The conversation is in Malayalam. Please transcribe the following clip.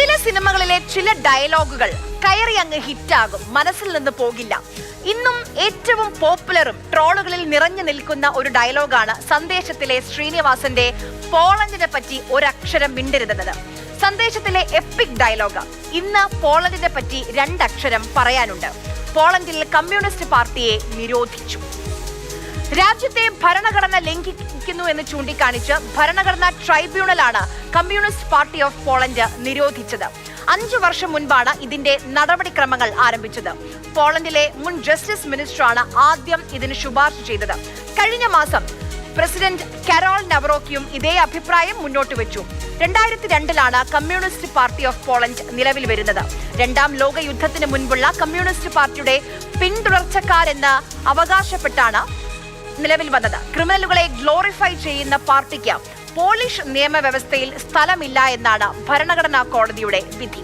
ചില സിനിമകളിലെ ചില ഡയലോഗുകൾ കയറി അങ്ങ് ഹിറ്റാകും, മനസ്സിൽ നിന്ന് പോകില്ല. ഇന്നും ഏറ്റവും പോപ്പുലറും ട്രോളുകളിൽ നിറഞ്ഞു നിൽക്കുന്ന ഒരു ഡയലോഗാണ് സന്ദേശത്തിലെ ശ്രീനിവാസന്റെ പോളണ്ടിനെ പറ്റി ഒരക്ഷരം മിണ്ടരുതെന്നത്. സന്ദേശത്തിലെ എപ്പിക് ഡയലോഗ്. ഇന്ന് പോളണ്ടിനെ പറ്റി രണ്ടക്ഷരം പറയാനുണ്ട്. പോളണ്ടിൽ കമ്മ്യൂണിസ്റ്റ് പാർട്ടിയെ നിരോധിച്ചു. രാജ്യത്തെ ഭരണഘടന ലംഘിക്കുന്നു എന്ന് ചൂണ്ടിക്കാണിച്ച് ഭരണഘടനാ ട്രൈബ്യൂണലാണ് കമ്മ്യൂണിസ്റ്റ് പാർട്ടി ഓഫ് പോളണ്ട് നിരോധിച്ചത്. 5 വർഷം മുൻപാണ് ഇതിന്റെ നടപടിക്രമങ്ങൾ ആരംഭിച്ചത്. പോളണ്ടിലെ മുൻ ജസ്റ്റിസ് മിനിസ്റ്ററാണ് ആദ്യം ഇതിന് ശുപാർശ ചെയ്തത്. കഴിഞ്ഞ മാസം പ്രസിഡന്റ് കരോൾ നവറോക്കിയും ഇതേ അഭിപ്രായം മുന്നോട്ട് വെച്ചു. 2002 കമ്മ്യൂണിസ്റ്റ് പാർട്ടി ഓഫ് പോളണ്ട് നിലവിൽ വരുന്നത്. 2ാം ലോക യുദ്ധത്തിന് മുൻപുള്ള കമ്മ്യൂണിസ്റ്റ് പാർട്ടിയുടെ പിന്തുടർച്ചക്കാരെന്ന് അവകാശപ്പെട്ടാണ് നിലവിൽ വന്നത്. ക്രിമിനലുകളെ ഗ്ലോറിഫൈ ചെയ്യുന്ന പാർട്ടിക്ക് പോളിഷ് നിയമവ്യവസ്ഥയിൽ സ്ഥലമില്ല എന്നാണ് ഭരണഘടനാ കോടതിയുടെ വിധി.